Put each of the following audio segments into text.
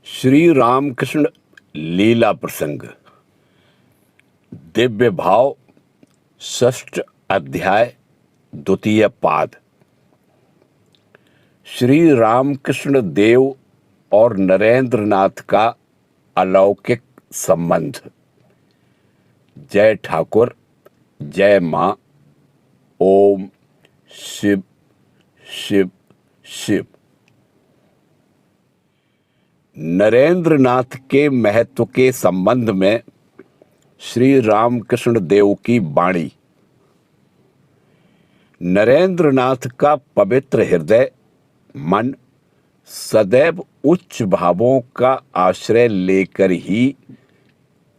श्री रामकृष्ण लीला प्रसंग दिव्य भाव षष्ठ अध्याय द्वितीय पाद। श्री रामकृष्ण देव और नरेंद्र नाथ का अलौकिक संबंध। जय ठाकुर, जय मां। ओम शिव शिव शिव। नरेंद्र नाथ के महत्व के संबंध में श्री रामकृष्ण देव की वाणी। नरेंद्र नाथ का पवित्र हृदय मन सदैव उच्च भावों का आश्रय लेकर ही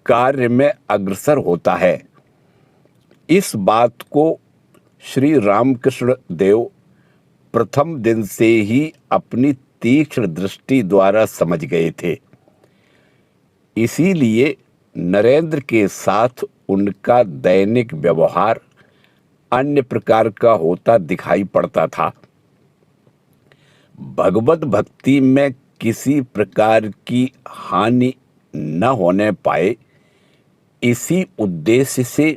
कार्य में अग्रसर होता है। इस बात को श्री रामकृष्ण देव प्रथम दिन से ही अपनी तीक्ष्ण दृष्टि द्वारा समझ गए थे। इसीलिए नरेंद्र के साथ उनका दैनिक व्यवहार अन्य प्रकार का होता दिखाई पड़ता था। भगवत भक्ति में किसी प्रकार की हानि न होने पाए, इसी उद्देश्य से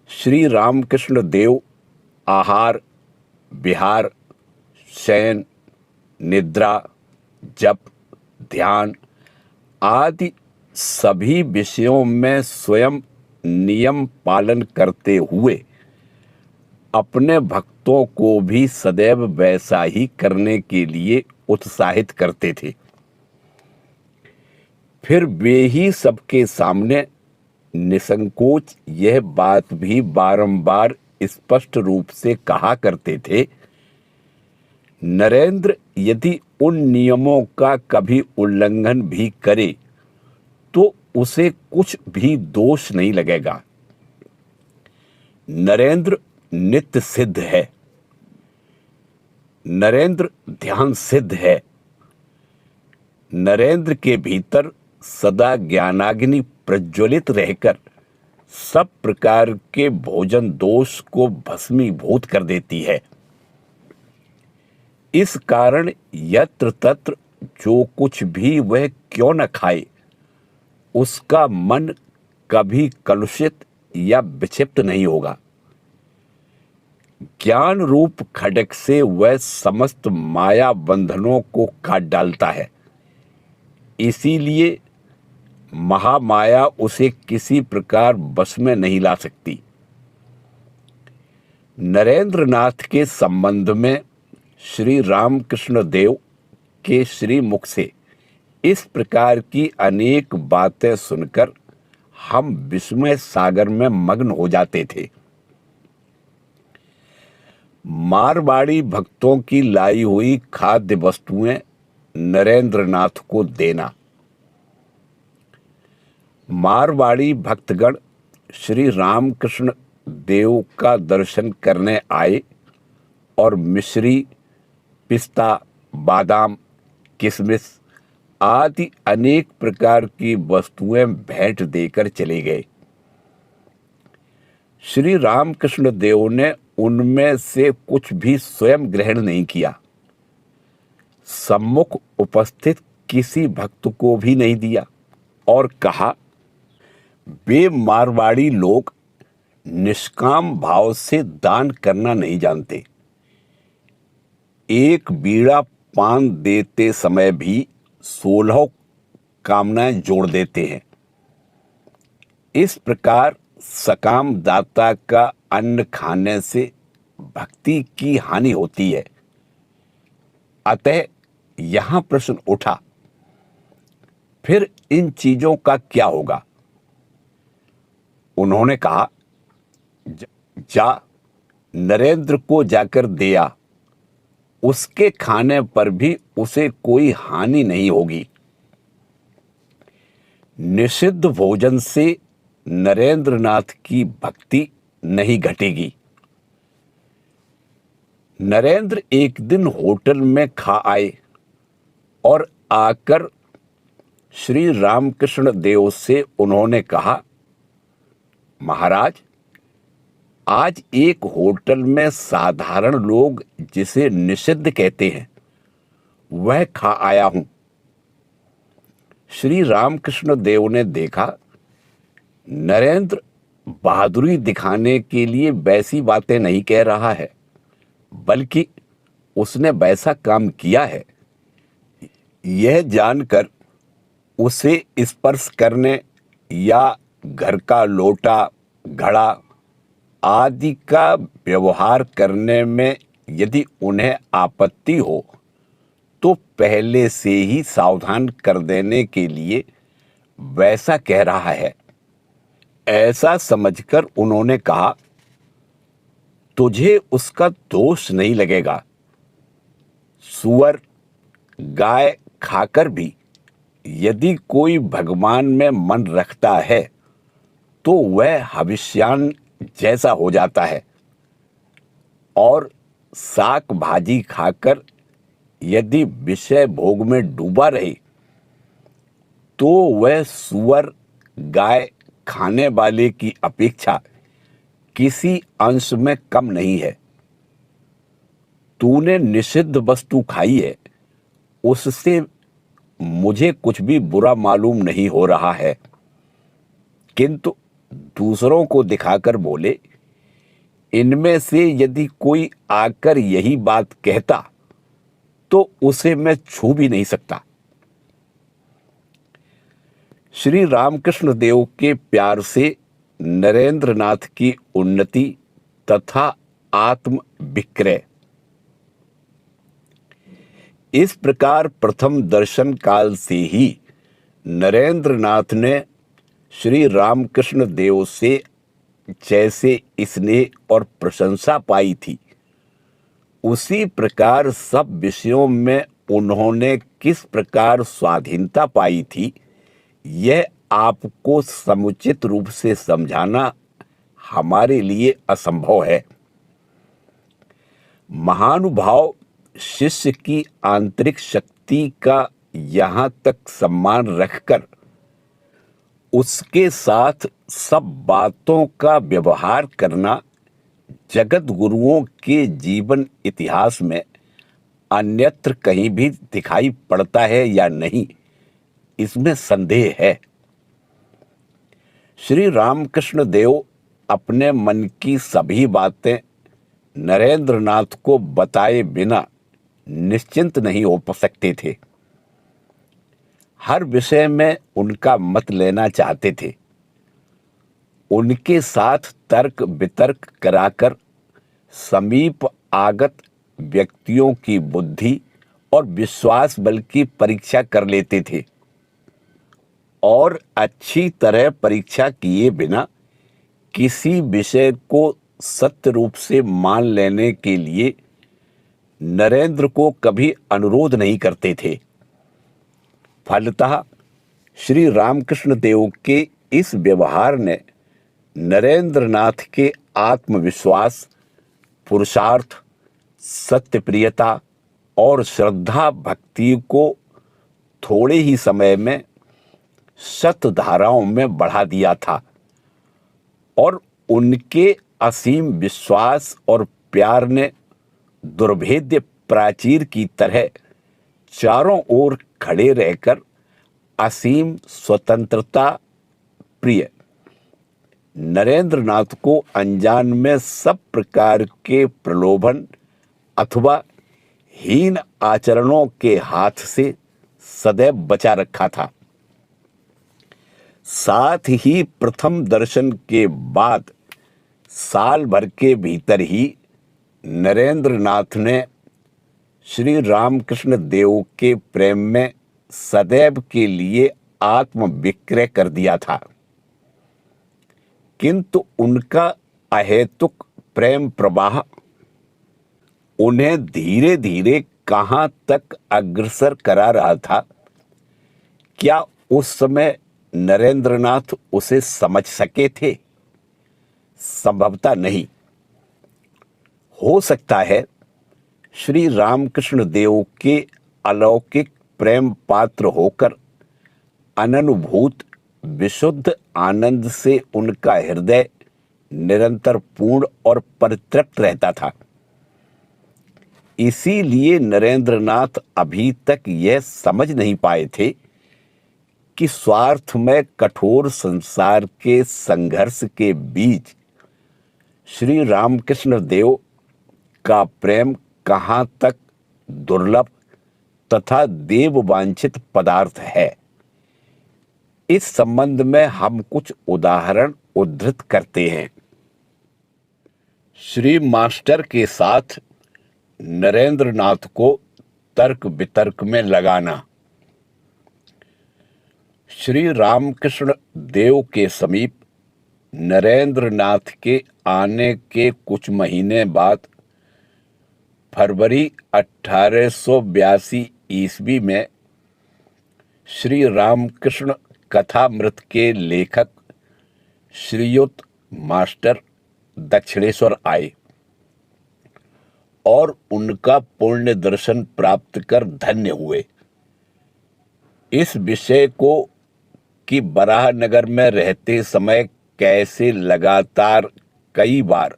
श्री रामकृष्ण देव आहार, विहार, शयन, निद्रा, जप, ध्यान आदि सभी विषयों में स्वयं नियम पालन करते हुए अपने भक्तों को भी सदैव वैसा ही करने के लिए उत्साहित करते थे। फिर वे ही सबके सामने निसंकोच यह बात भी बारंबार स्पष्ट रूप से कहा करते थे, नरेंद्र यदि उन नियमों का कभी उल्लंघन भी करे तो उसे कुछ भी दोष नहीं लगेगा। नरेंद्र नित्य सिद्ध है, नरेंद्र ध्यान सिद्ध है, नरेंद्र के भीतर सदा ज्ञानाग्नि प्रज्वलित रहकर सब प्रकार के भोजन दोष को भस्मीभूत कर देती है। इस कारण यत्र तत्र जो कुछ भी वह क्यों न खाए, उसका मन कभी कलुषित या विक्षिप्त नहीं होगा। ज्ञान रूप खड्ग से वह समस्त माया बंधनों को काट डालता है। इसीलिए महामाया उसे किसी प्रकार बस में नहीं ला सकती। नरेंद्र नाथ के संबंध में श्री रामकृष्ण देव के श्री मुख से इस प्रकार की अनेक बातें सुनकर हम विस्मय सागर में मग्न हो जाते थे। मारवाड़ी भक्तों की लाई हुई खाद्य वस्तुएं नरेंद्र नाथ को देना। मारवाड़ी भक्तगण श्री रामकृष्ण देव का दर्शन करने आए और मिश्री, पिस्ता, बादाम, किशमिश आदि अनेक प्रकार की वस्तुएं भेंट देकर चले गए। श्री रामकृष्ण देव ने उनमें से कुछ भी स्वयं ग्रहण नहीं किया, सम्मुख उपस्थित किसी भक्त को भी नहीं दिया और कहा, वे मारवाड़ी लोग निष्काम भाव से दान करना नहीं जानते। एक बीड़ा पान देते समय भी 16 कामनाएं जोड़ देते हैं। इस प्रकार सकाम दाता का अन्न खाने से भक्ति की हानि होती है। अतः यहां प्रश्न उठा, फिर इन चीजों का क्या होगा? उन्होंने कहा, जा नरेंद्र को जाकर दिया, उसके खाने पर भी उसे कोई हानि नहीं होगी। निषिद्ध भोजन से नरेंद्र नाथ की भक्ति नहीं घटेगी। नरेंद्र एक दिन होटल में खा आए और आकर श्री रामकृष्ण देव से उन्होंने कहा, महाराज, आज एक होटल में साधारण लोग जिसे निषिद्ध कहते हैं वह खा आया हूं। श्री रामकृष्ण देव ने देखा नरेंद्र बहादुरी दिखाने के लिए वैसी बातें नहीं कह रहा है, बल्कि उसने वैसा काम किया है। यह जानकर उसे स्पर्श करने या घर का लोटा, घड़ा आदि का व्यवहार करने में यदि उन्हें आपत्ति हो तो पहले से ही सावधान कर देने के लिए वैसा कह रहा है। ऐसा समझकर उन्होंने कहा, तुझे उसका दोष नहीं लगेगा। सूअर, गाय खाकर भी यदि कोई भगवान में मन रखता है तो वह हविष्यान जैसा हो जाता है, और साग भाजी खाकर यदि विषय भोग में डूबा रहे तो वह सूअर, गाय खाने वाले की अपेक्षा किसी अंश में कम नहीं है। तूने निषिद्ध वस्तु खाई है, उससे मुझे कुछ भी बुरा मालूम नहीं हो रहा है, किंतु दूसरों को दिखाकर बोले, इनमें से यदि कोई आकर यही बात कहता तो उसे मैं छू भी नहीं सकता। श्री रामकृष्ण देव के प्यार से नरेंद्र नाथ की उन्नति तथा आत्म विक्रय। इस प्रकार प्रथम दर्शन काल से ही नरेंद्र नाथ ने श्री रामकृष्ण देव से जैसे स्नेह और प्रशंसा पाई थी, उसी प्रकार सब विषयों में उन्होंने किस प्रकार स्वाधीनता पाई थी, यह आपको समुचित रूप से समझाना हमारे लिए असंभव है। महानुभाव शिष्य की आंतरिक शक्ति का यहाँ तक सम्मान रखकर उसके साथ सब बातों का व्यवहार करना जगत गुरुओं के जीवन इतिहास में अन्यत्र कहीं भी दिखाई पड़ता है या नहीं, इसमें संदेह है। श्री रामकृष्ण देव अपने मन की सभी बातें नरेंद्र नाथ को बताए बिना निश्चिंत नहीं हो सकते थे। हर विषय में उनका मत लेना चाहते थे। उनके साथ तर्क वितर्क कराकर समीप आगत व्यक्तियों की बुद्धि और विश्वास बल की परीक्षा कर लेते थे, और अच्छी तरह परीक्षा किए बिना किसी विषय को सत्य रूप से मान लेने के लिए नरेंद्र को कभी अनुरोध नहीं करते थे। फलतः श्री रामकृष्ण देव के इस व्यवहार ने नरेंद्र नाथ के आत्मविश्वास, पुरुषार्थ, सत्यप्रियता और श्रद्धा भक्ति को थोड़े ही समय में शत धाराओं में बढ़ा दिया था, और उनके असीम विश्वास और प्यार ने दुर्भेद्य प्राचीर की तरह चारों ओर खड़े रहकर असीम स्वतंत्रता प्रिय नरेंद्र नाथ को अनजान में सब प्रकार के प्रलोभन अथवा हीन आचरणों के हाथ से सदैव बचा रखा था। साथ ही प्रथम दर्शन के बाद साल भर के भीतर ही नरेंद्र नाथ ने श्री रामकृष्ण देव के प्रेम में सदैव के लिए आत्मविक्रय कर दिया था, किंतु उनका अहेतुक प्रेम प्रवाह उन्हें धीरे धीरे कहाँ तक अग्रसर करा रहा था, क्या उस समय नरेंद्रनाथ उसे समझ सके थे? संभवतः नहीं। हो सकता है श्री रामकृष्ण देव के अलौकिक प्रेम पात्र होकर अननुभूत विशुद्ध आनंद से उनका हृदय निरंतर पूर्ण और परितृप्त रहता था। इसीलिए नरेंद्रनाथ अभी तक यह समझ नहीं पाए थे कि स्वार्थ में कठोर संसार के संघर्ष के बीच श्री रामकृष्ण देव का प्रेम कहाँ तक दुर्लभ तथा देव वांछित पदार्थ है। इस संबंध में हम कुछ उदाहरण उद्धृत करते हैं। श्री मास्टर के साथ नरेंद्र नाथ को तर्क वितर्क में लगाना। श्री रामकृष्ण देव के समीप नरेंद्र नाथ के आने के कुछ महीने बाद फरवरी 1882 ईस्वी में श्री रामकृष्ण कथामृत के लेखक श्रीयुत मास्टर दक्षिणेश्वर आए और उनका पुण्य दर्शन प्राप्त कर धन्य हुए। इस विषय को कि बराहनगर में रहते समय कैसे लगातार कई बार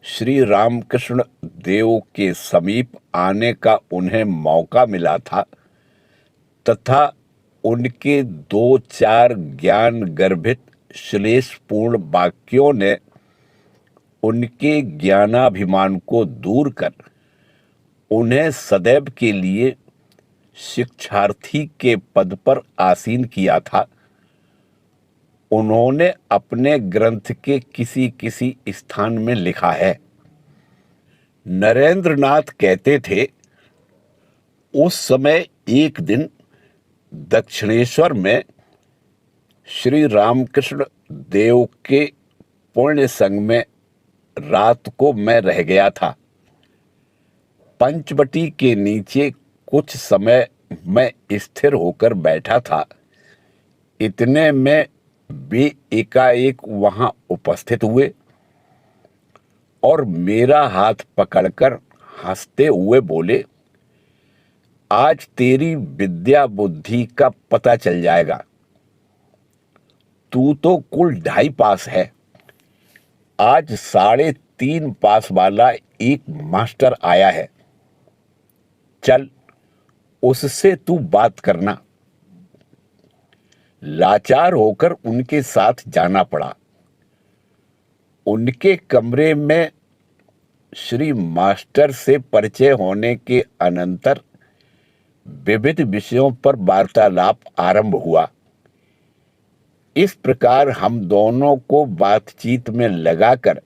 श्री रामकृष्ण देव के समीप आने का उन्हें मौका मिला था तथा उनके 2-4 ज्ञान गर्भित श्लेषपूर्ण वाक्यों ने उनके ज्ञानाभिमान को दूर कर उन्हें सदैव के लिए शिक्षार्थी के पद पर आसीन किया था, उन्होंने अपने ग्रंथ के किसी किसी स्थान में लिखा है। नरेंद्र नाथ कहते थे, उस समय एक दिन दक्षिणेश्वर में श्री रामकृष्ण देव के पुण्य संग में रात को मैं रह गया था। पंचवटी के नीचे कुछ समय मैं स्थिर होकर बैठा था। इतने में वे एकाएक वहां उपस्थित हुए और मेरा हाथ पकड़कर हंसते हुए बोले, आज तेरी विद्या बुद्धि का पता चल जाएगा। तू तो कुल 2.5 पास है, आज 3.5 पास वाला एक मास्टर आया है, चल उससे तू बात करना। लाचार होकर उनके साथ जाना पड़ा। उनके कमरे में श्री मास्टर से परिचय होने के अनंतर विविध विषयों पर वार्तालाप आरंभ हुआ। इस प्रकार हम दोनों को बातचीत में लगाकर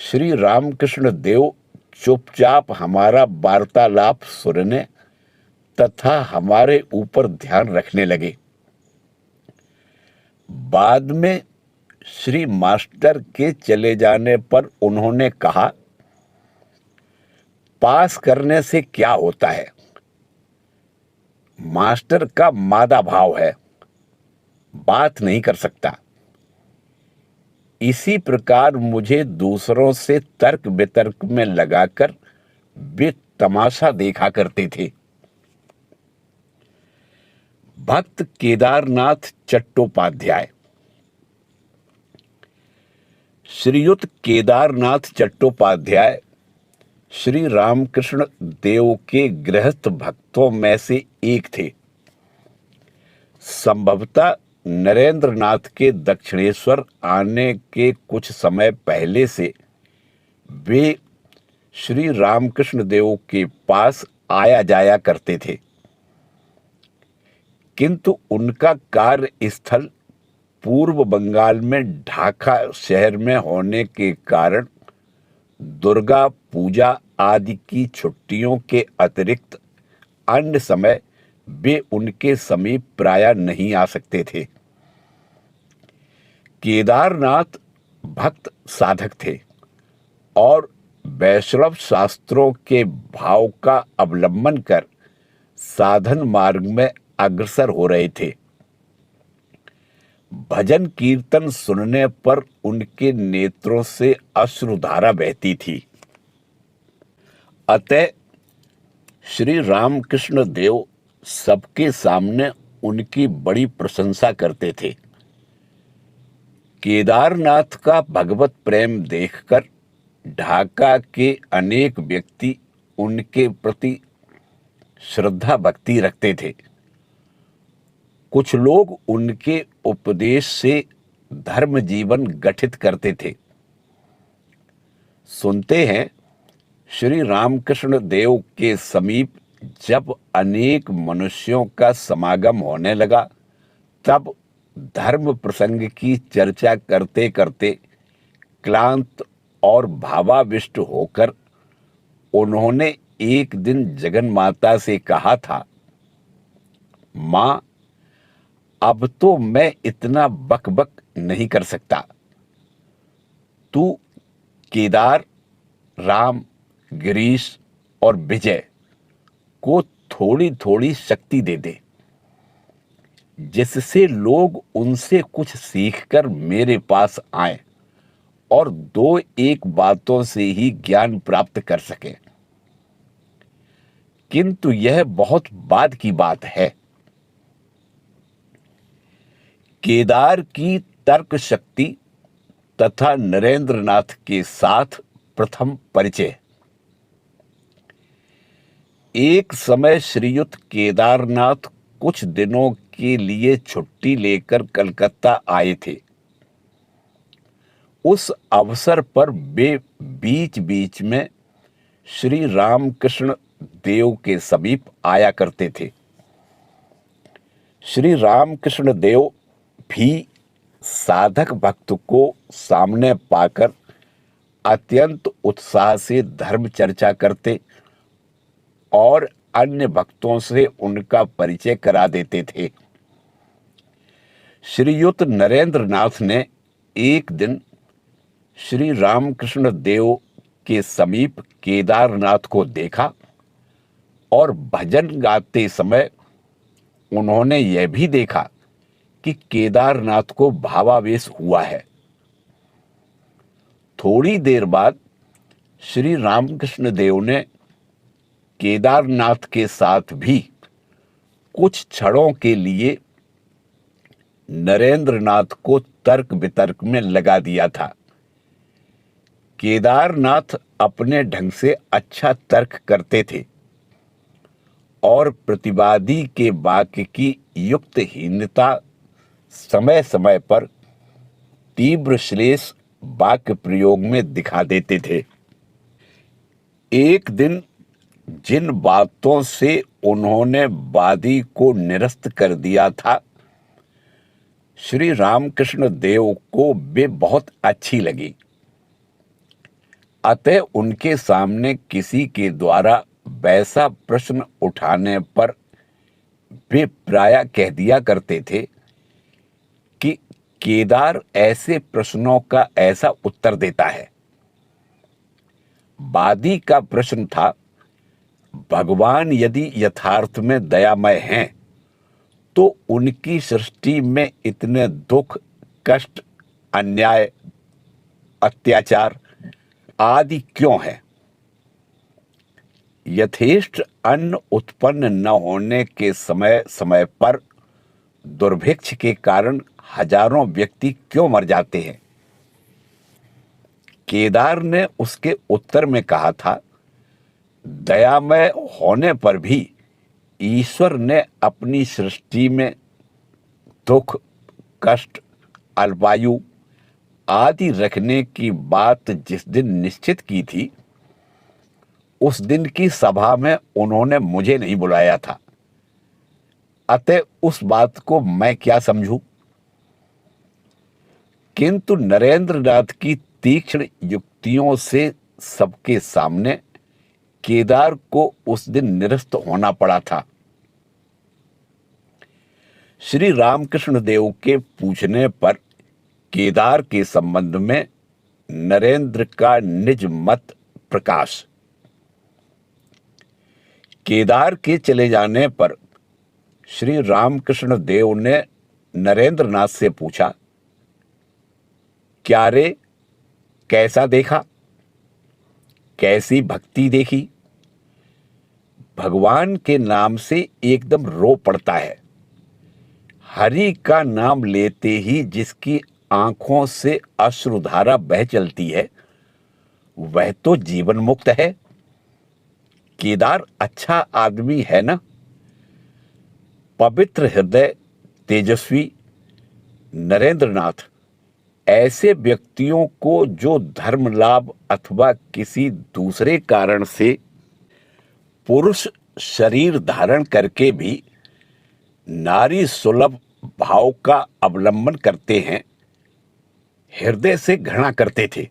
श्री रामकृष्ण देव चुपचाप हमारा वार्तालाप सुनने तथा हमारे ऊपर ध्यान रखने लगे। बाद में श्री मास्टर के चले जाने पर उन्होंने कहा, पास करने से क्या होता है, मास्टर का मादा भाव है, बात नहीं कर सकता। इसी प्रकार मुझे दूसरों से तर्क वितर्क में लगाकर वे तमाशा देखा करते थे। भक्त केदारनाथ चट्टोपाध्याय। श्रीयुत केदारनाथ चट्टोपाध्याय श्री रामकृष्ण देव के गृहस्थ भक्तों में से एक थे। संभवतः नरेंद्र नाथ के दक्षिणेश्वर आने के कुछ समय पहले से वे श्री रामकृष्ण देव के पास आया जाया करते थे, किंतु उनका कार्य स्थल पूर्व बंगाल में ढाका शहर में होने के कारण दुर्गा पूजा आदि की छुट्टियों के अतिरिक्त अन्य समय वे उनके समीप प्रायः नहीं आ सकते थे। केदारनाथ भक्त साधक थे और वैष्णव शास्त्रों के भाव का अवलंबन कर साधन मार्ग में अग्रसर हो रहे थे। भजन कीर्तन सुनने पर उनके नेत्रों से अश्रुधारा बहती थी। अतः श्री रामकृष्ण देव सबके सामने उनकी बड़ी प्रशंसा करते थे। केदारनाथ का भगवत प्रेम देखकर ढाका के अनेक व्यक्ति उनके प्रति श्रद्धा भक्ति रखते थे कुछ लोग उनके उपदेश से धर्म जीवन गठित करते थे। सुनते हैं, श्री रामकृष्ण देव के समीप जब अनेक मनुष्यों का समागम होने लगा, तब धर्म प्रसंग की चर्चा करते करते क्लांत और भावाविष्ट होकर उन्होंने एक दिन जगन माता से कहा था, माँ, अब तो मैं इतना बकबक नहीं कर सकता। तू केदार, राम, गिरीश और विजय को थोड़ी थोड़ी शक्ति दे दे, जिससे लोग उनसे कुछ सीखकर मेरे पास आएं और दो एक बातों से ही ज्ञान प्राप्त कर सकें। किंतु यह बहुत बाद की बात है। केदार की तर्क शक्ति तथा नरेंद्रनाथ के साथ प्रथम परिचय। एक समय श्रीयुत केदारनाथ कुछ दिनों के लिए छुट्टी लेकर कलकत्ता आए थे। उस अवसर पर वे बीच बीच में श्री रामकृष्ण देव के समीप आया करते थे। श्री रामकृष्ण देव भी साधक भक्त को सामने पाकर अत्यंत उत्साह से धर्म चर्चा करते और अन्य भक्तों से उनका परिचय करा देते थे। श्रीयुत नरेंद्रनाथ ने एक दिन श्री रामकृष्ण देव के समीप केदारनाथ को देखा और भजन गाते समय उन्होंने यह भी देखा कि केदारनाथ को भावावेश हुआ है। थोड़ी देर बाद श्री रामकृष्ण देव ने केदारनाथ के साथ भी कुछ क्षणों के लिए नरेंद्रनाथ को तर्क वितर्क में लगा दिया था। केदारनाथ अपने ढंग से अच्छा तर्क करते थे और प्रतिवादी के वाक्य की युक्तहीनता समय समय पर तीव्र श्लेष वाक्य प्रयोग में दिखा देते थे। एक दिन जिन बातों से उन्होंने वादी को निरस्त कर दिया था, श्री रामकृष्ण देव को वे बहुत अच्छी लगी। अतः उनके सामने किसी के द्वारा वैसा प्रश्न उठाने पर वे प्रायः कह दिया करते थे कि केदार ऐसे प्रश्नों का ऐसा उत्तर देता है। वादी का प्रश्न था, भगवान यदि यथार्थ में दयामय हैं तो उनकी सृष्टि में इतने दुख, कष्ट, अन्याय, अत्याचार आदि क्यों है? यथेष्ट अन्न उत्पन्न न होने के समय समय पर दुर्भिक्ष के कारण हजारों व्यक्ति क्यों मर जाते हैं? केदार ने उसके उत्तर में कहा था, दयामय होने पर भी ईश्वर ने अपनी सृष्टि में दुख, कष्ट, अल्पायु आदि रखने की बात जिस दिन निश्चित की थी, उस दिन की सभा में उन्होंने मुझे नहीं बुलाया था। अतः उस बात को मैं क्या समझूं? किंतु नरेंद्रनाथ की तीक्ष्ण युक्तियों से सबके सामने केदार को उस दिन निरस्त होना पड़ा था। श्री रामकृष्ण देव के पूछने पर केदार के संबंध में नरेंद्र का निज मत प्रकाश। केदार के चले जाने पर श्री रामकृष्ण देव ने नरेंद्रनाथ से पूछा, क्या रे, कैसा देखा? कैसी भक्ति देखी? भगवान के नाम से एकदम रो पड़ता है। हरि का नाम लेते ही जिसकी आंखों से अश्रुधारा बह चलती है, वह तो जीवन मुक्त है। केदार अच्छा आदमी है ना? पवित्र हृदय, तेजस्वी नरेंद्र नाथ ऐसे व्यक्तियों को जो धर्म लाभ अथवा किसी दूसरे कारण से पुरुष शरीर धारण करके भी नारी सुलभ भाव का अवलंबन करते हैं, हृदय से घृणा करते थे।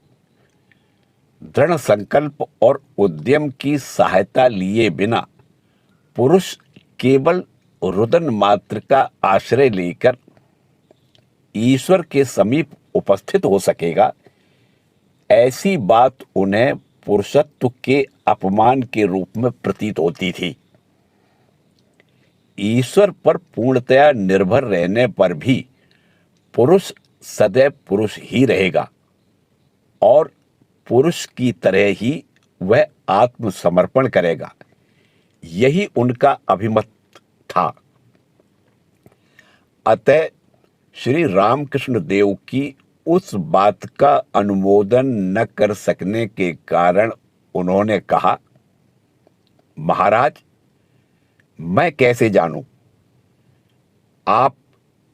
दृढ़ संकल्प और उद्यम की सहायता लिए बिना पुरुष केवल रुदन मात्र का आश्रय लेकर ईश्वर के समीप उपस्थित हो सकेगा, ऐसी बात उन्हें पुरुषत्व के अपमान के रूप में प्रतीत होती थी। ईश्वर पर पूर्णतया निर्भर रहने पर भी पुरुष सदैव पुरुष ही रहेगा और पुरुष की तरह ही वह आत्मसमर्पण करेगा, यही उनका अभिमत था। अतः श्री रामकृष्ण देव की उस बात का अनुमोदन न कर सकने के कारण उन्होंने कहा, महाराज, मैं कैसे जानूं? आप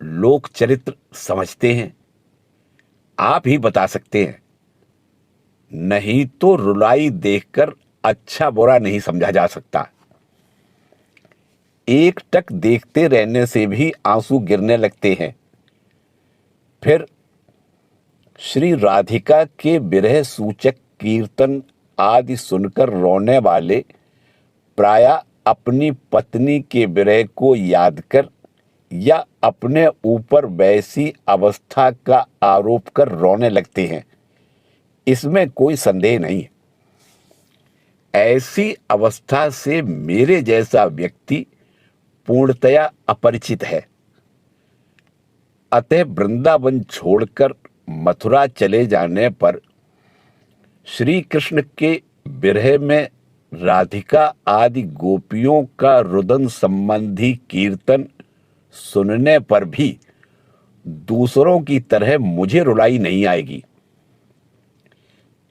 लोक चरित्र समझते हैं, आप ही बता सकते हैं। नहीं तो रुलाई देखकर अच्छा बुरा नहीं समझा जा सकता। एक टक देखते रहने से भी आंसू गिरने लगते हैं। फिर श्री राधिका के विरह सूचक कीर्तन आदि सुनकर रोने वाले प्रायः अपनी पत्नी के विरह को याद कर या अपने ऊपर वैसी अवस्था का आरोप कर रोने लगते हैं, इसमें कोई संदेह नहीं। ऐसी अवस्था से मेरे जैसा व्यक्ति पूर्णतया अपरिचित है। अतः वृंदावन छोड़कर मथुरा चले जाने पर श्री कृष्ण के विरह में राधिका आदि गोपियों का रुदन संबंधी कीर्तन सुनने पर भी दूसरों की तरह मुझे रुलाई नहीं आएगी।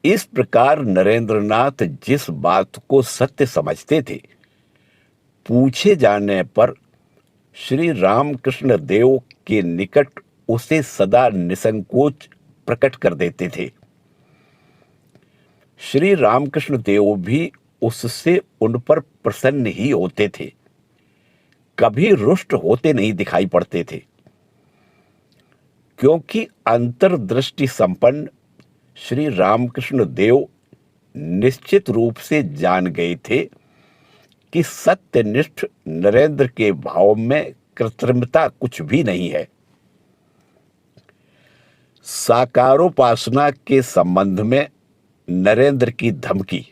इस प्रकार नरेंद्रनाथ जिस बात को सत्य समझते थे, पूछे जाने पर श्री रामकृष्ण देव के निकट उसे सदा निसंकोच प्रकट कर देते थे। श्री रामकृष्ण देव भी उससे उन पर प्रसन्न ही होते थे, कभी रुष्ट होते नहीं दिखाई पड़ते थे, क्योंकि अंतर्दृष्टि संपन्न श्री रामकृष्ण देव निश्चित रूप से जान गए थे कि सत्यनिष्ठ नरेंद्र के भाव में कृत्रिमता कुछ भी नहीं है। साकारोपासना के संबंध में नरेंद्र की धमकी,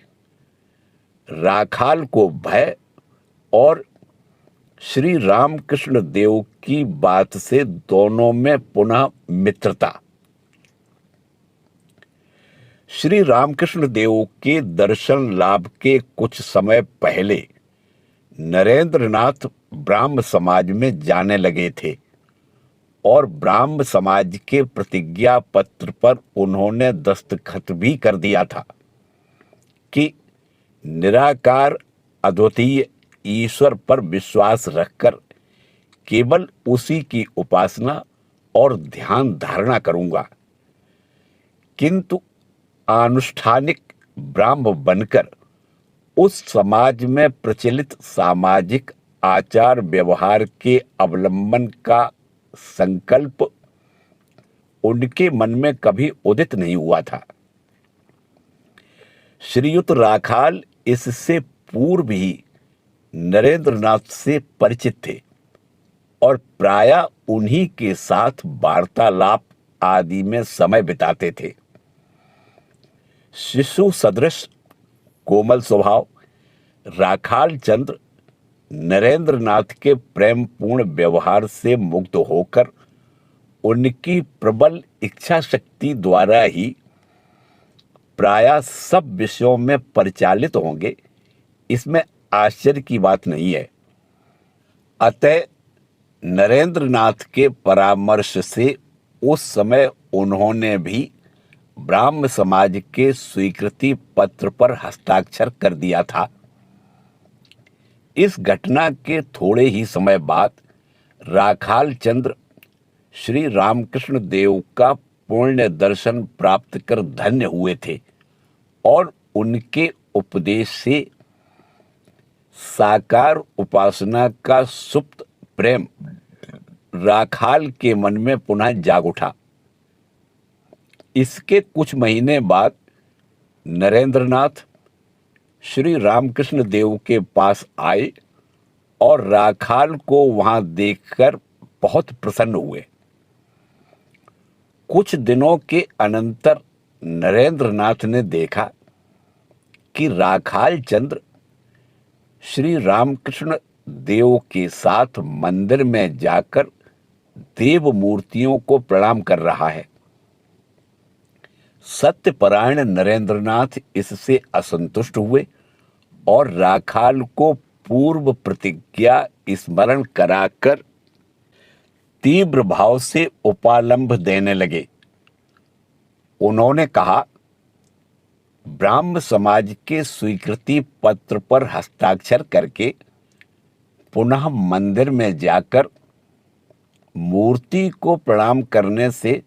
राखाल को भय और श्री रामकृष्ण देव की बात से दोनों में पुनः मित्रता। श्री रामकृष्ण देव के दर्शन लाभ के कुछ समय पहले नरेंद्रनाथ ब्राह्म समाज में जाने लगे थे और ब्राह्म समाज के प्रतिज्ञा पत्र पर उन्होंने दस्तखत भी कर दिया था कि निराकार अद्वितीय ईश्वर पर विश्वास रखकर केवल उसी की उपासना और ध्यान धारणा करूंगा, किंतु आनुष्ठानिक ब्राह्म बनकर उस समाज में प्रचलित सामाजिक आचार व्यवहार के अवलंबन का संकल्प उनके मन में कभी उदित नहीं हुआ था। श्रीयुत राखाल इससे पूर्व ही नरेंद्रनाथ से परिचित थे और प्रायः उन्हीं के साथ वार्तालाप आदि में समय बिताते थे। शिशु सदृश कोमल स्वभाव राखाल चंद्र नरेंद्रनाथ के प्रेमपूर्ण व्यवहार से मुग्ध होकर उनकी प्रबल इच्छा शक्ति द्वारा ही प्रायः सब विषयों में परिचालित होंगे, इसमें आश्चर्य की बात नहीं है। अतः नरेंद्रनाथ के परामर्श से उस समय उन्होंने भी ब्राह्म समाज के स्वीकृति पत्र पर हस्ताक्षर कर दिया था। इस घटना के थोड़े ही समय बाद राखाल चंद्र श्री रामकृष्ण देव का पुण्य दर्शन प्राप्त कर धन्य हुए थे और उनके उपदेश से साकार उपासना का सुप्त प्रेम राखाल के मन में पुनः जाग उठा। इसके कुछ महीने बाद नरेंद्रनाथ श्री रामकृष्ण देव के पास आए और राखाल को वहां देखकर बहुत प्रसन्न हुए। कुछ दिनों के अनंतर नरेंद्रनाथ ने देखा कि राखाल चंद्र श्री रामकृष्ण देव के साथ मंदिर में जाकर देव मूर्तियों को प्रणाम कर रहा है। सत्यपरायण नरेंद्रनाथ इससे असंतुष्ट हुए और राखाल को पूर्व प्रतिज्ञा स्मरण कराकर तीव्र भाव से उपालंब देने लगे। उन्होंने कहा, ब्राह्म समाज के स्वीकृति पत्र पर हस्ताक्षर करके पुनः मंदिर में जाकर मूर्ति को प्रणाम करने से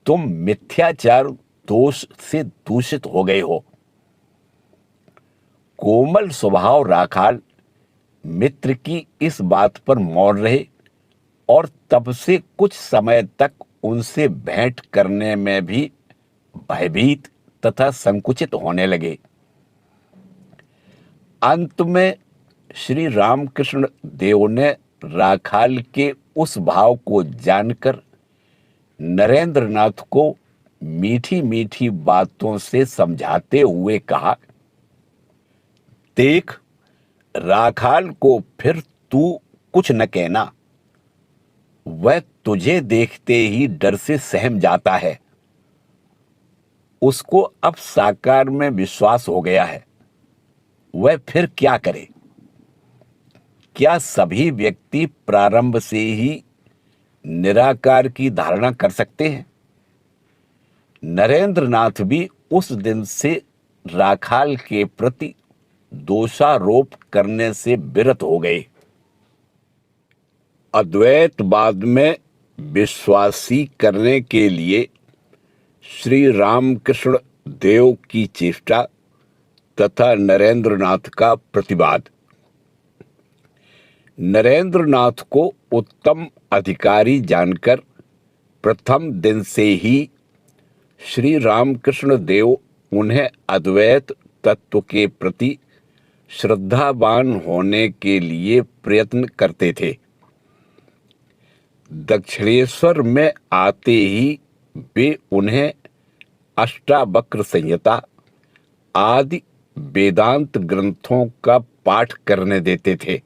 तुम मिथ्याचार दोष से दूषित हो गए हो। कोमल स्वभाव राखाल मित्र की इस बात पर मौन रहे और तब से कुछ समय तक उनसे भेंट करने में भी भयभीत तथा संकुचित होने लगे। अंत में श्री रामकृष्ण देव ने राखाल के उस भाव को जानकर नरेंद्रनाथ को मीठी मीठी बातों से समझाते हुए कहा, देख राखाल को फिर तू कुछ न कहना, वह तुझे देखते ही डर से सहम जाता है। उसको अब साकार में विश्वास हो गया है, वह फिर क्या करे। क्या सभी व्यक्ति प्रारंभ से ही निराकार की धारणा कर सकते हैं? नरेंद्रनाथ भी उस दिन से राखाल के प्रति दोषारोप करने से विरत हो गए। अद्वैतवाद में विश्वासी करने के लिए श्री रामकृष्ण देव की चेष्टा तथा नरेंद्रनाथ का प्रतिवाद। नरेंद्रनाथ को उत्तम अधिकारी जानकर प्रथम दिन से ही श्री रामकृष्ण देव उन्हें अद्वैत तत्व के प्रति श्रद्धावान होने के लिए प्रयत्न करते थे। दक्षिणेश्वर में आते ही वे उन्हें अष्टावक्र संहिता आदि वेदांत ग्रंथों का पाठ करने देते थे।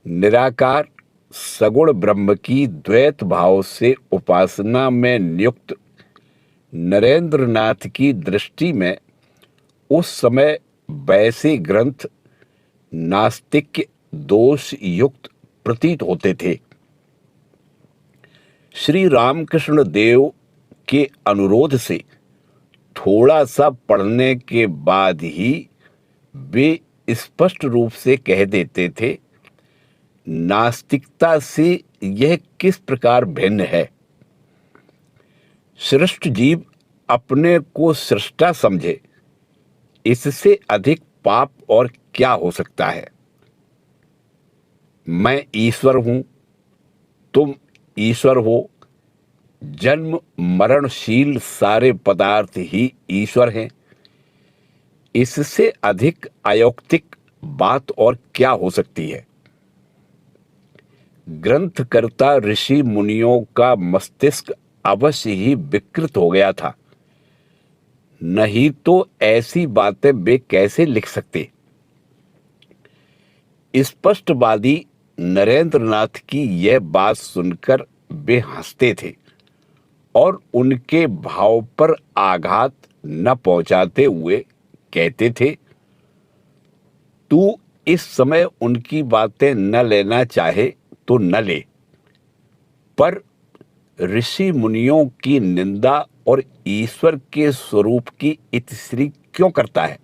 निराकार सगुण ब्रह्म की द्वैत भाव से उपासना में नियुक्त नरेंद्रनाथ की दृष्टि में उस समय वैसे ग्रंथ नास्तिक दोष युक्त प्रतीत होते थे। श्री रामकृष्ण देव के अनुरोध से थोड़ा सा पढ़ने के बाद ही वे स्पष्ट रूप से कह देते थे, नास्तिकता से यह किस प्रकार भिन्न है। सृष्ट जीव अपने को सृष्टा समझे, इससे अधिक पाप और क्या हो सकता है। मैं ईश्वर हूं, तुम ईश्वर हो, जन्म मरणशील सारे पदार्थ ही ईश्वर हैं। इससे अधिक अयौक्तिक बात और क्या हो सकती है। ग्रंथकर्ता ऋषि मुनियों का मस्तिष्क अवश्य ही विकृत हो गया था, नहीं तो ऐसी बातें वे कैसे लिख सकते। स्पष्टवादी नरेंद्रनाथ की यह बात सुनकर वे हंसते थे और उनके भाव पर आघात न पहुंचाते हुए कहते थे, तू इस समय उनकी बातें न लेना चाहे तो न ले, पर ऋषि मुनियों की निंदा और ईश्वर के स्वरूप की इतिश्री क्यों करता है।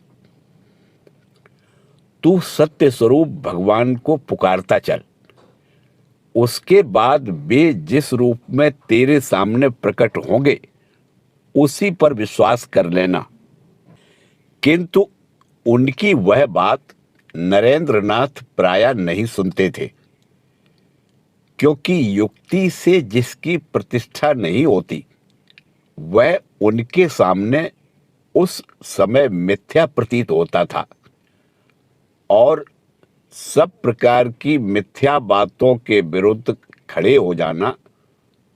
तू सत्य स्वरूप भगवान को पुकारता चल, उसके बाद वे जिस रूप में तेरे सामने प्रकट होंगे उसी पर विश्वास कर लेना। किंतु उनकी वह बात नरेंद्रनाथ प्रायः नहीं सुनते थे, क्योंकि युक्ति से जिसकी प्रतिष्ठा नहीं होती वह उनके सामने उस समय मिथ्या प्रतीत होता था, और सब प्रकार की मिथ्या बातों के विरुद्ध खड़े हो जाना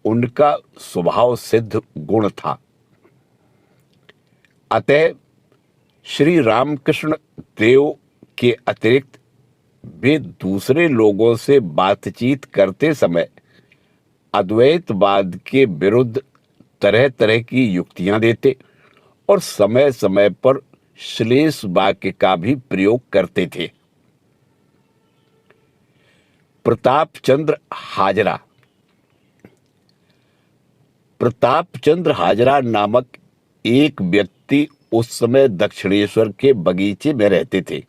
उनका स्वभाव सिद्ध गुण था। अतः श्री रामकृष्ण देव के अतिरिक्त वे दूसरे लोगों से बातचीत करते समय अद्वैतवाद के विरुद्ध तरह तरह की युक्तियां देते और समय समय पर श्लेष वाक्य का भी प्रयोग करते थे। प्रतापचंद्र हाजरा। प्रतापचंद्र हाजरा नामक एक व्यक्ति उस समय दक्षिणेश्वर के बगीचे में रहते थे।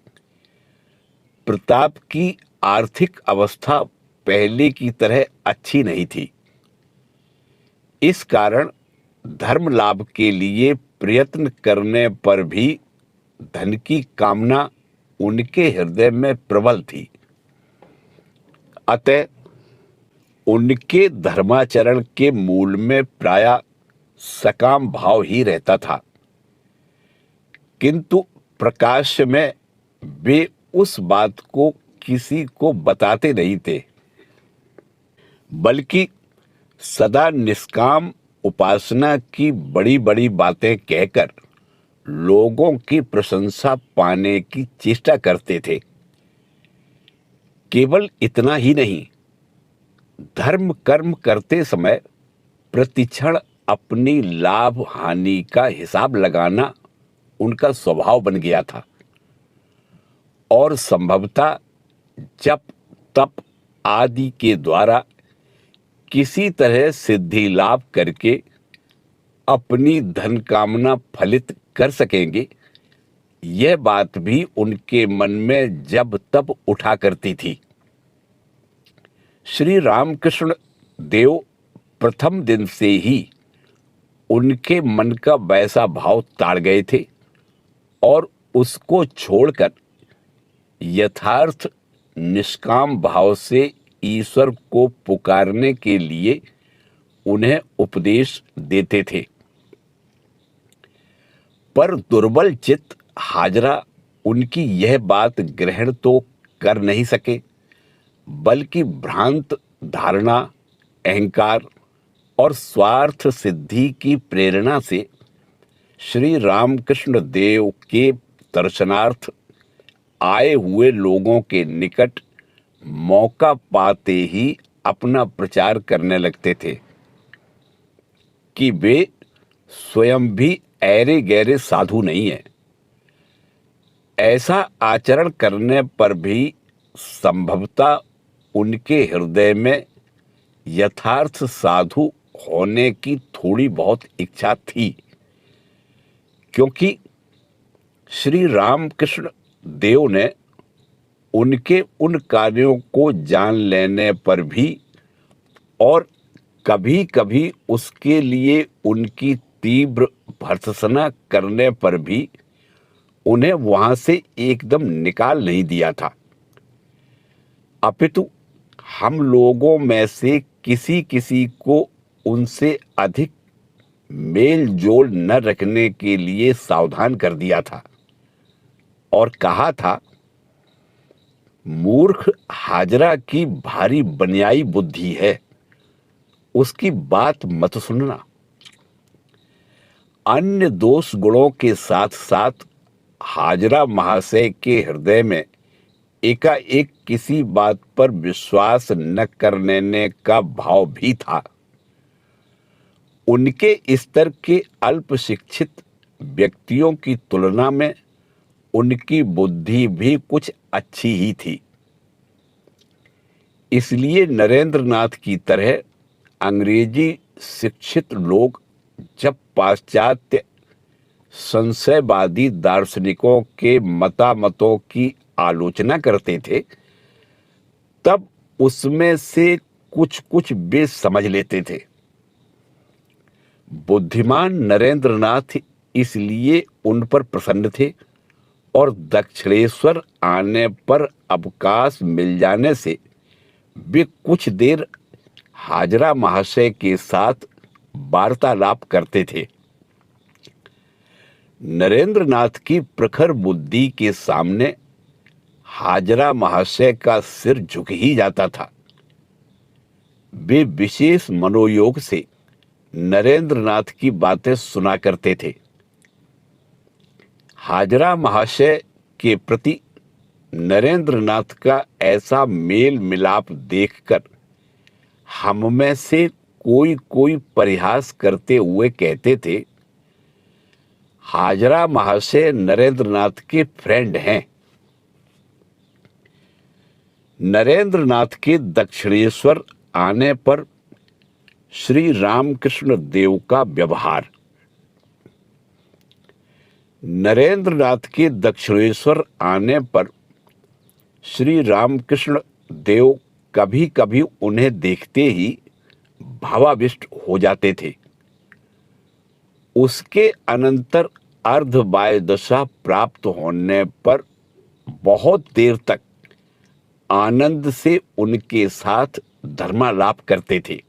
प्रताप की आर्थिक अवस्था पहले की तरह अच्छी नहीं थी। इस कारण धर्म लाभ के लिए प्रयत्न करने पर भी धन की कामना उनके हृदय में प्रबल थी। अतः उनके धर्माचरण के मूल में प्रायः सकाम भाव ही रहता था, किंतु प्रकाश्य में वे उस बात को किसी को बताते नहीं थे, बल्कि सदा निष्काम उपासना की बड़ी बड़ी बातें कहकर लोगों की प्रशंसा पाने की चेष्टा करते थे। केवल इतना ही नहीं, धर्म कर्म करते समय प्रतिक्षण अपनी लाभ हानि का हिसाब लगाना उनका स्वभाव बन गया था, और संभवतः जप तप आदि के द्वारा किसी तरह सिद्धि लाभ करके अपनी धन कामना फलित कर सकेंगे, यह बात भी उनके मन में जब तब उठा करती थी। श्री रामकृष्ण देव प्रथम दिन से ही उनके मन का वैसा भाव ताड़ गए थे और उसको छोड़कर यथार्थ निष्काम भाव से ईश्वर को पुकारने के लिए उन्हें उपदेश देते थे। पर दुर्बल चित्त हाजरा उनकी यह बात ग्रहण तो कर नहीं सके, बल्कि भ्रांत धारणा, अहंकार और स्वार्थ सिद्धि की प्रेरणा से श्री रामकृष्ण देव के दर्शनार्थ आए हुए लोगों के निकट मौका पाते ही अपना प्रचार करने लगते थे कि वे स्वयं भी ऐरे गैरे साधु नहीं है। ऐसा आचरण करने पर भी संभवतः उनके हृदय में यथार्थ साधु होने की थोड़ी बहुत इच्छा थी, क्योंकि श्री रामकृष्ण देव ने उनके उन कार्यों को जान लेने पर भी और कभी कभी उसके लिए उनकी तीव्र भर्त्सना करने पर भी उन्हें वहां से एकदम निकाल नहीं दिया था, अपितु हम लोगों में से किसी किसी को उनसे अधिक मेल जोल न रखने के लिए सावधान कर दिया था और कहा था, मूर्ख हाजरा की भारी बनियाई बुद्धि है, उसकी बात मत सुनना। अन्य दोष गुणों के साथ साथ हाजरा महाशय के हृदय में एकाएक किसी बात पर विश्वास न करने का भाव भी था। उनके स्तर के अल्प शिक्षित व्यक्तियों की तुलना में उनकी बुद्धि भी कुछ अच्छी ही थी। इसलिए नरेंद्रनाथ की तरह अंग्रेजी शिक्षित लोग जब पाश्चात्य संशयवादी दार्शनिकों के मतामतों की आलोचना करते थे, तब उसमें से कुछ कुछ वे समझ लेते थे। बुद्धिमान नरेंद्रनाथ इसलिए उन पर प्रसन्न थे और दक्षिणेश्वर आने पर अवकाश मिल जाने से वे कुछ देर हाजरा महाशय के साथ वार्तालाप करते थे। नरेंद्रनाथ की प्रखर बुद्धि के सामने हाजरा महाशय का सिर झुक ही जाता था। वे विशेष मनोयोग से नरेंद्रनाथ की बातें सुना करते थे। हाजरा महाशय के प्रति नरेंद्रनाथ का ऐसा मेल मिलाप देखकर हम में से कोई कोई परिहास करते हुए कहते थे, हाजरा महाशय नरेंद्रनाथ के फ्रेंड हैं। नरेंद्रनाथ के दक्षिणेश्वर आने पर श्री रामकृष्ण देव का व्यवहार। नरेंद्रनाथ के दक्षिणेश्वर आने पर श्री रामकृष्ण देव कभी कभी उन्हें देखते ही भावाविष्ट हो जाते थे। उसके अनंतर अर्धबाह्य दशा प्राप्त होने पर बहुत देर तक आनंद से उनके साथ धर्मालाप करते थे।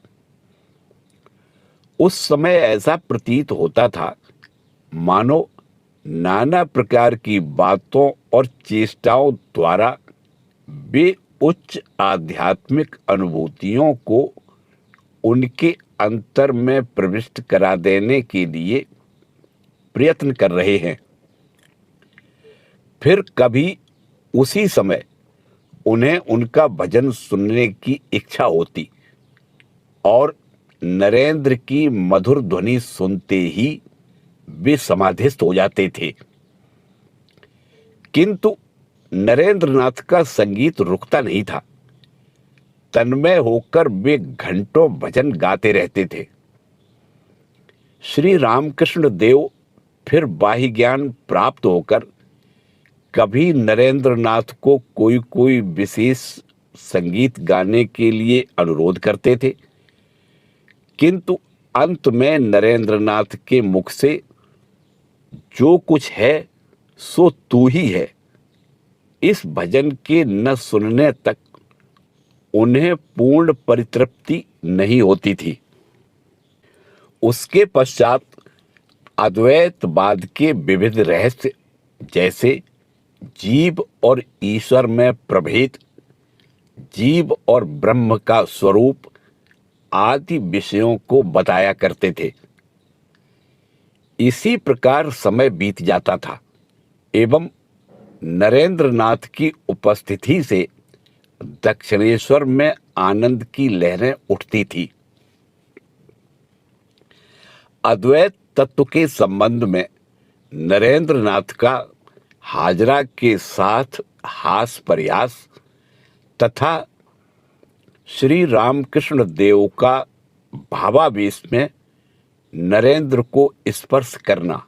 उस समय ऐसा प्रतीत होता था मानो नाना प्रकार की बातों और चेष्टाओं द्वारा वे उच्च आध्यात्मिक अनुभूतियों को उनके अंतर में प्रविष्ट करा देने के लिए प्रयत्न कर रहे हैं। फिर कभी उसी समय उन्हें उनका भजन सुनने की इच्छा होती और नरेंद्र की मधुर ध्वनि सुनते ही वे समाधिस्थ हो जाते थे। किंतु नरेंद्रनाथ का संगीत रुकता नहीं था। तन्मय होकर वे घंटों भजन गाते रहते थे। श्री रामकृष्ण देव फिर बाह्य ज्ञान प्राप्त होकर कभी नरेंद्रनाथ को कोई कोई विशेष संगीत गाने के लिए अनुरोध करते थे, किंतु अंत में नरेंद्रनाथ के मुख से जो कुछ है सो तू ही है, इस भजन के न सुनने तक उन्हें पूर्ण परितृप्ति नहीं होती थी। उसके पश्चात अद्वैतवाद के विविध रहस्य जैसे जीव और ईश्वर में प्रभेद, जीव और ब्रह्म का स्वरूप आदि विषयों को बताया करते थे। इसी प्रकार समय बीत जाता था एवं नरेंद्रनाथ की उपस्थिति से दक्षिणेश्वर में आनंद की लहरें उठती थी। अद्वैत तत्व के संबंध में नरेंद्रनाथ का हाजरा के साथ हास प्रयास तथा श्री रामकृष्ण देव का भावावेश में नरेंद्र को स्पर्श करना।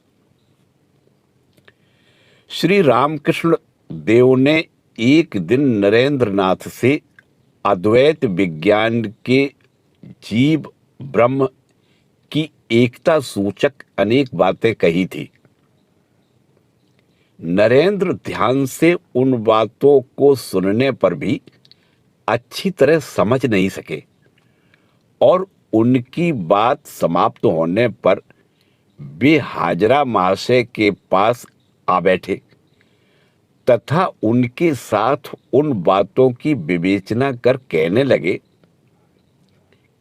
श्री रामकृष्ण देव ने एक दिन नरेंद्रनाथ से अद्वैत विज्ञान के जीव ब्रह्म की एकता सूचक अनेक बातें कही थी। नरेंद्र ध्यान से उन बातों को सुनने पर भी अच्छी तरह समझ नहीं सके और उनकी बात समाप्त होने पर वे हाजरा महाशय के पास आ बैठे तथा उनके साथ उन बातों की विवेचना कर कहने लगे,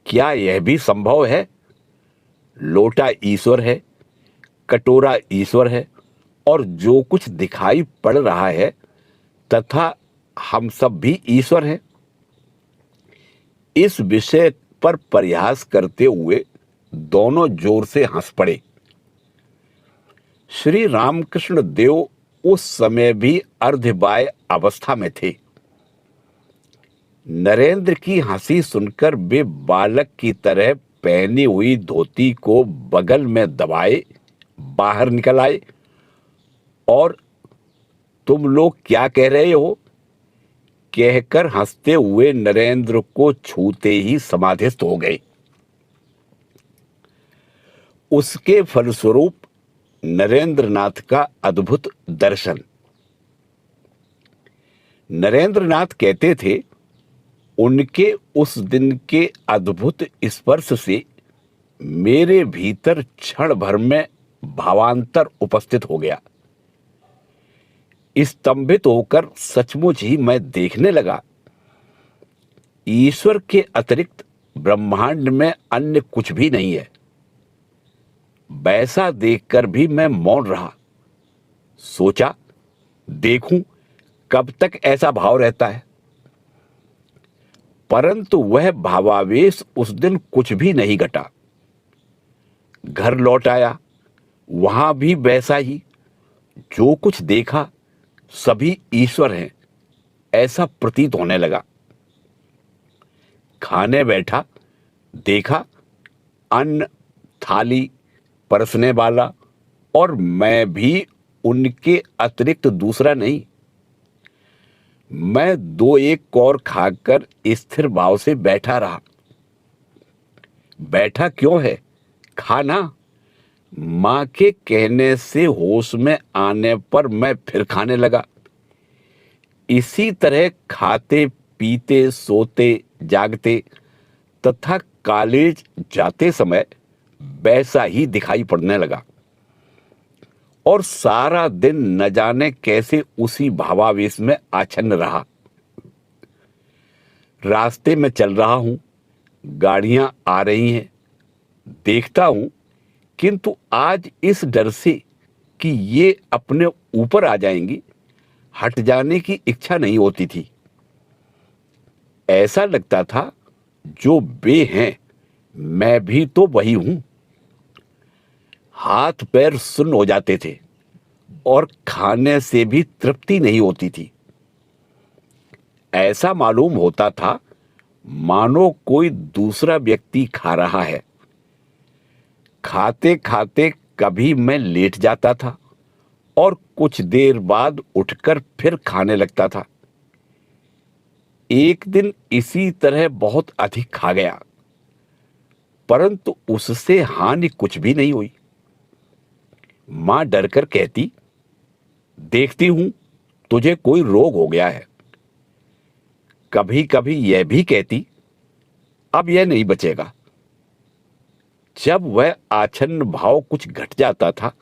क्या यह भी संभव है? लोटा ईश्वर है, कटोरा ईश्वर है और जो कुछ दिखाई पड़ रहा है तथा हम सब भी ईश्वर हैं। इस विषय पर परिहास करते हुए दोनों जोर से हंस पड़े। श्री रामकृष्ण देव उस समय भी अर्धबाह्य अवस्था में थे। नरेंद्र की हंसी सुनकर वे बालक की तरह पहनी हुई धोती को बगल में दबाए बाहर निकल आए और तुम लोग क्या कह रहे हो? कहकर हंसते हुए नरेंद्र को छूते ही समाधिस्थ हो गए। उसके फलस्वरूप नरेंद्रनाथ का अद्भुत दर्शन। नरेंद्रनाथ कहते थे, उनके उस दिन के अद्भुत स्पर्श से मेरे भीतर क्षण भर में भावांतर उपस्थित हो गया। स्तंभित होकर सचमुच ही मैं देखने लगा, ईश्वर के अतिरिक्त ब्रह्मांड में अन्य कुछ भी नहीं है। वैसा देखकर भी मैं मौन रहा। सोचा, देखूं कब तक ऐसा भाव रहता है। परंतु वह भावावेश उस दिन कुछ भी नहीं घटा। घर लौट आया, वहां भी वैसा ही। जो कुछ देखा सभी ईश्वर हैं, ऐसा प्रतीत होने लगा। खाने बैठा, देखा अन्न थाली परसने वाला और मैं भी उनके अतिरिक्त दूसरा नहीं। मैं 2-1 कौर खाकर स्थिर भाव से बैठा रहा। बैठा क्यों है? खाना। मां के कहने से होश में आने पर मैं फिर खाने लगा। इसी तरह खाते पीते सोते जागते तथा कॉलेज जाते समय वैसा ही दिखाई पड़ने लगा और सारा दिन न जाने कैसे उसी भावावेश में आच्छन्न रहा। रास्ते में चल रहा हूं, गाड़ियां आ रही हैं, देखता हूं, किंतु आज इस डर से कि ये अपने ऊपर आ जाएंगी, हट जाने की इच्छा नहीं होती थी। ऐसा लगता था जो वे हैं मैं भी तो वही हूं। हाथ पैर सुन्न हो जाते थे और खाने से भी तृप्ति नहीं होती थी। ऐसा मालूम होता था मानो कोई दूसरा व्यक्ति खा रहा है। खाते खाते कभी मैं लेट जाता था और कुछ देर बाद उठकर फिर खाने लगता था। एक दिन इसी तरह बहुत अधिक खा गया, परंतु उससे हानि कुछ भी नहीं हुई। मां डरकर कहती, देखती हूं तुझे कोई रोग हो गया है। कभी कभी यह भी कहती, अब यह नहीं बचेगा। जब वह आच्छन्न भाव कुछ घट जाता था,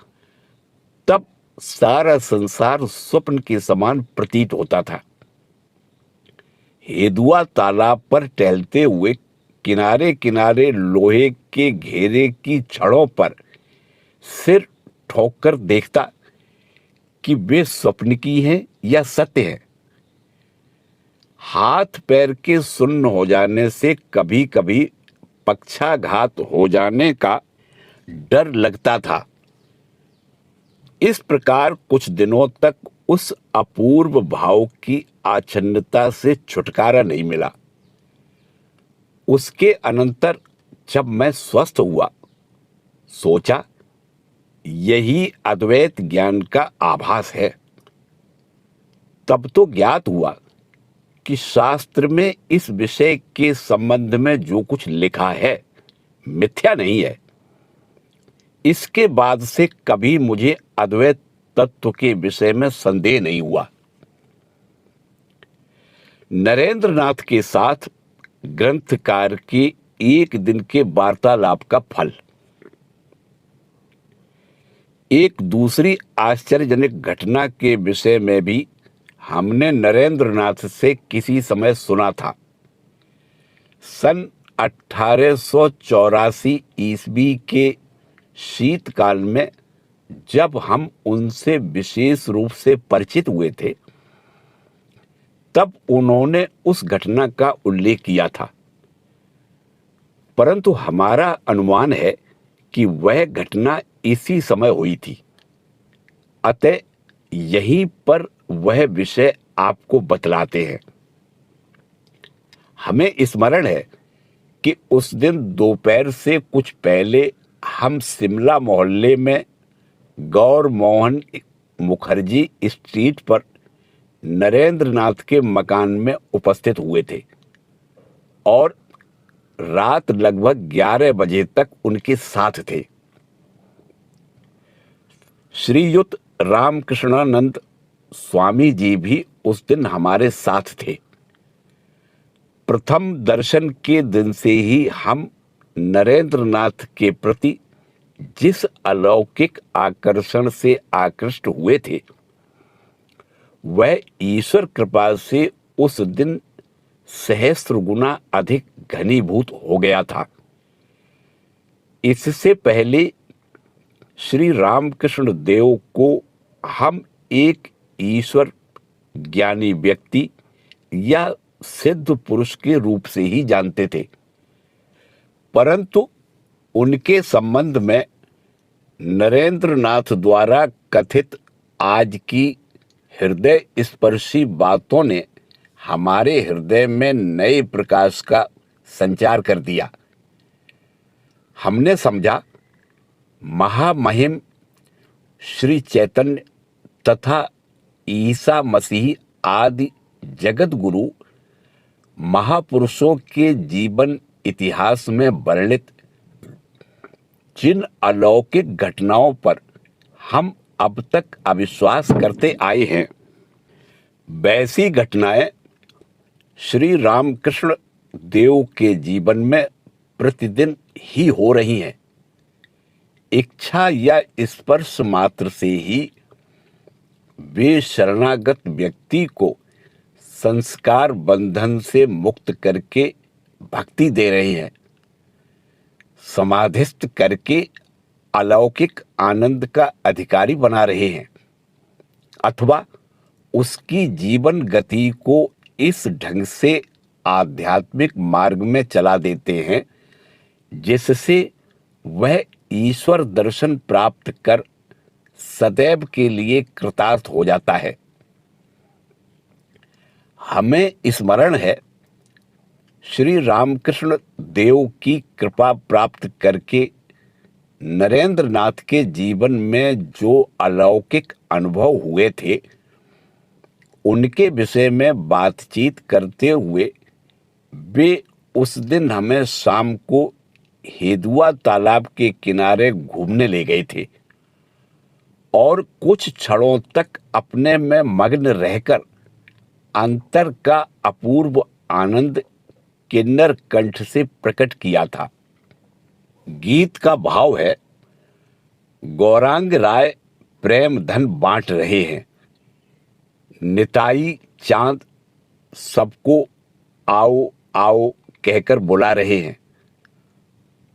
तब सारा संसार स्वप्न के समान प्रतीत होता था। हेदुआ तालाब पर टहलते हुए किनारे किनारे लोहे के घेरे की छड़ों पर सिर ठोककर देखता कि वे स्वप्न की हैं या सत्य हैं। हाथ पैर के सुन्न हो जाने से कभी कभी पक्षाघात हो जाने का डर लगता था। इस प्रकार कुछ दिनों तक उस अपूर्व भाव की आच्छन्नता से छुटकारा नहीं मिला। उसके अनंतर जब मैं स्वस्थ हुआ, सोचा यही अद्वैत ज्ञान का आभास है। तब तो ज्ञात हुआ कि शास्त्र में इस विषय के संबंध में जो कुछ लिखा है मिथ्या नहीं है। इसके बाद से कभी मुझे अद्वैत तत्व के विषय में संदेह नहीं हुआ। नरेंद्रनाथ के साथ ग्रंथकार के एक दिन के वार्तालाप का फल। एक दूसरी आश्चर्यजनक घटना के विषय में भी हमने नरेंद्रनाथ से किसी समय सुना था। सन 1884 ईस्वी के शीतकाल में जब हम उनसे विशेष रूप से परिचित हुए थे, तब उन्होंने उस घटना का उल्लेख किया था। परंतु हमारा अनुमान है कि वह घटना इसी समय हुई थी। अतः यहीं पर वह विषय आपको बतलाते हैं। हमें स्मरण है कि उस दिन दोपहर से कुछ पहले हम शिमला मोहल्ले में गौर मोहन मुखर्जी स्ट्रीट पर नरेंद्र नाथ के मकान में उपस्थित हुए थे और रात लगभग 11 बजे तक उनके साथ थे। श्रीयुत रामकृष्णानंद स्वामी जी भी उस दिन हमारे साथ थे। प्रथम दर्शन के दिन से ही हम नरेंद्र नाथ के प्रति जिस अलौकिक आकर्षण से आकृष्ट हुए थे, वह ईश्वर कृपा से उस दिन सहस्त्र गुना अधिक घनीभूत हो गया था। इससे पहले श्री रामकृष्ण देव को हम एक ईश्वर ज्ञानी व्यक्ति या सिद्ध पुरुष के रूप से ही जानते थे, परंतु उनके संबंध में नरेंद्र नाथ द्वारा कथित आज की हृदय स्पर्शी बातों ने हमारे हृदय में नए प्रकाश का संचार कर दिया। हमने समझा महामहिम श्री चैतन्य तथा ईसा मसीह आदि जगत गुरु महापुरुषों के जीवन इतिहास में वर्णित जिन अलौकिक घटनाओं पर हम अब तक अविश्वास करते आए हैं, वैसी घटनाएं श्री रामकृष्ण देव के जीवन में प्रतिदिन ही हो रही हैं। इच्छा या स्पर्श मात्र से ही वे शरणागत व्यक्ति को संस्कार बंधन से मुक्त करके भक्ति दे रहे हैं, समाधिस्थ करके अलौकिक आनंद का अधिकारी बना रहे हैं, अथवा उसकी जीवन गति को इस ढंग से आध्यात्मिक मार्ग में चला देते हैं जिससे वह ईश्वर दर्शन प्राप्त कर सदैव के लिए कृतार्थ हो जाता है। हमें स्मरण है श्री रामकृष्ण देव की कृपा प्राप्त करके नरेंद्र नाथ के जीवन में जो अलौकिक अनुभव हुए थे, उनके विषय में बातचीत करते हुए वे उस दिन हमें शाम को हेदुआ तालाब के किनारे घूमने ले गए थे और कुछ क्षणों तक अपने में मग्न रहकर अंतर का अपूर्व आनंद किन्नर कंठ से प्रकट किया था। गीत का भाव है, गौरांग राय प्रेम धन बांट रहे हैं, निताई चांद सबको आओ आओ कहकर बुला रहे हैं।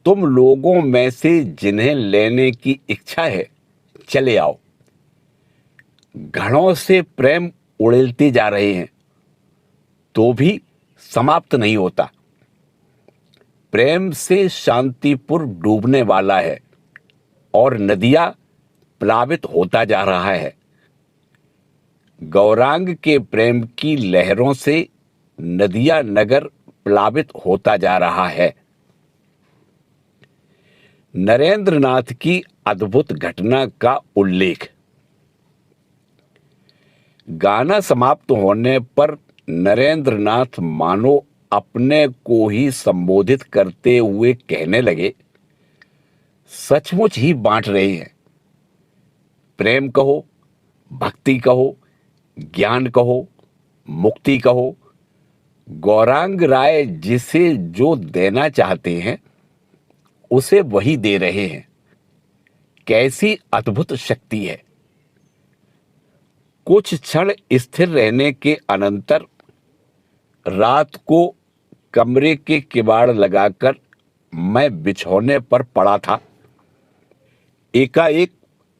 तुम लोगों में से जिन्हें लेने की इच्छा है चले आओ। घड़ों से प्रेम उड़ेलते जा रहे हैं तो भी समाप्त नहीं होता। प्रेम से शांतिपुर डूबने वाला है और नदियां प्लावित होता जा रहा है। गौरांग के प्रेम की लहरों से नदियां नगर प्लावित होता जा रहा है। नरेंद्र नाथ की अद्भुत घटना का उल्लेख। गाना समाप्त होने पर नरेंद्र नाथ मानो अपने को ही संबोधित करते हुए कहने लगे, सचमुच ही बांट रहे हैं। प्रेम कहो, भक्ति कहो, ज्ञान कहो, मुक्ति कहो, गौरांग राय जिसे जो देना चाहते हैं उसे वही दे रहे हैं। कैसी अद्भुत शक्ति है। कुछ क्षण स्थिर रहने के अनंतर रात को कमरे के किवाड़ लगाकर मैं बिछौने पर पड़ा था। एकाएक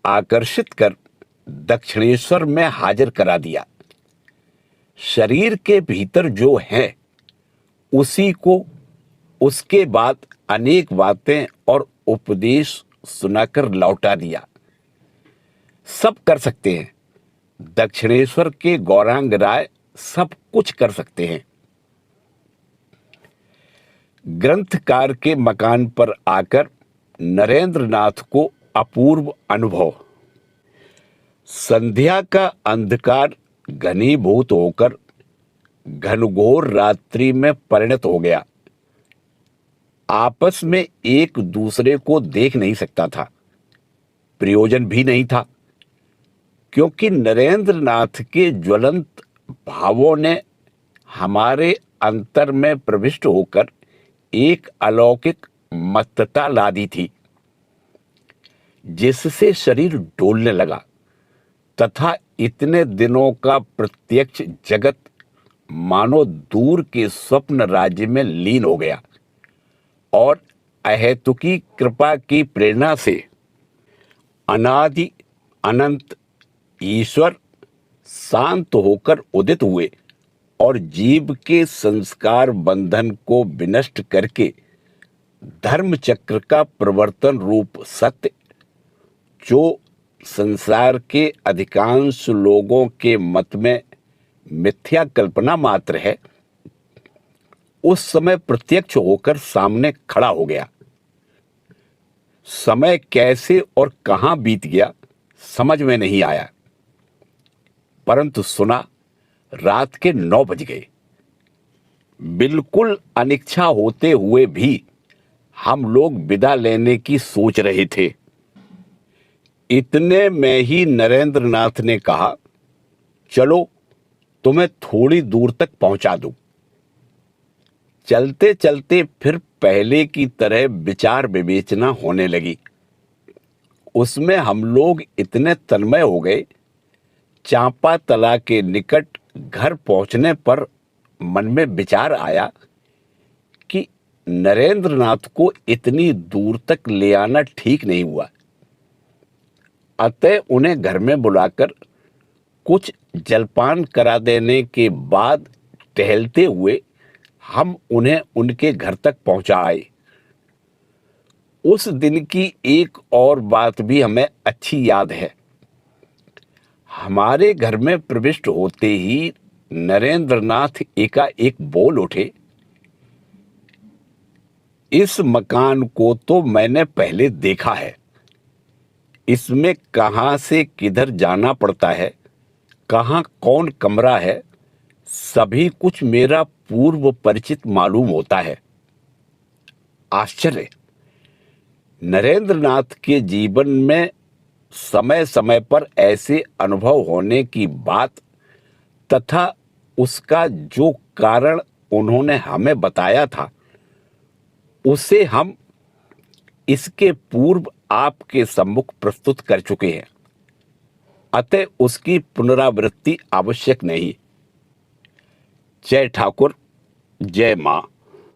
आकर्षित कर दक्षिणेश्वर में हाजिर करा दिया। शरीर के भीतर जो है उसी को उसके बाद अनेक बातें और उपदेश सुनाकर लौटा दिया। सब कर सकते हैं। दक्षिणेश्वर के गौरांग राय सब कुछ कर सकते हैं। ग्रंथकार के मकान पर आकर नरेंद्र नाथ को अपूर्व अनुभव। संध्या का अंधकार घनीभूत होकर घनघोर रात्रि में परिणत हो गया। आपस में एक दूसरे को देख नहीं सकता था, प्रयोजन भी नहीं था, क्योंकि नरेंद्र नाथ के ज्वलंत भावों ने हमारे अंतर में प्रविष्ट होकर एक अलौकिक मत्तता ला दी थी, जिससे शरीर डोलने लगा तथा इतने दिनों का प्रत्यक्ष जगत मानो दूर के स्वप्न राज्य में लीन हो गया और अहेतुकी कृपा की प्रेरणा से अनादि अनंत ईश्वर शांत होकर उदित हुए और जीव के संस्कार बंधन को विनष्ट करके धर्म चक्र का प्रवर्तन रूप सत्य, जो संसार के अधिकांश लोगों के मत में मिथ्या कल्पना मात्र है, उस समय प्रत्यक्ष होकर सामने खड़ा हो गया। समय कैसे और कहां बीत गया समझ में नहीं आया, परंतु सुना रात के 9 बज गए। बिल्कुल अनिच्छा होते हुए भी हम लोग विदा लेने की सोच रहे थे। इतने में ही नरेंद्र नाथ ने कहा, चलो तुम्हें थोड़ी दूर तक पहुंचा दूं। चलते चलते फिर पहले की तरह विचार विवेचना होने लगी। उसमें हम लोग इतने तन्मय हो गए, चांपा तला के निकट घर पहुंचने पर मन में विचार आया कि नरेंद्र नाथ को इतनी दूर तक ले आना ठीक नहीं हुआ। अतः उन्हें घर में बुलाकर कुछ जलपान करा देने के बाद टहलते हुए हम उन्हें उनके घर तक पहुंचाए। उस दिन की एक और बात भी हमें अच्छी याद है। हमारे घर में प्रविष्ट होते ही नरेंद्र नाथ एकाएक बोल उठे, इस मकान को तो मैंने पहले देखा है, इसमें कहां से किधर जाना पड़ता है, कहां कौन कमरा है, सभी कुछ मेरा पूर्व परिचित मालूम होता है। आश्चर्य! नरेंद्र नाथ के जीवन में समय समय पर ऐसे अनुभव होने की बात तथा उसका जो कारण उन्होंने हमें बताया था, उसे हम इसके पूर्व आपके सम्मुख प्रस्तुत कर चुके हैं, अतः उसकी पुनरावृत्ति आवश्यक नहीं। जय ठाकुर, जय मां।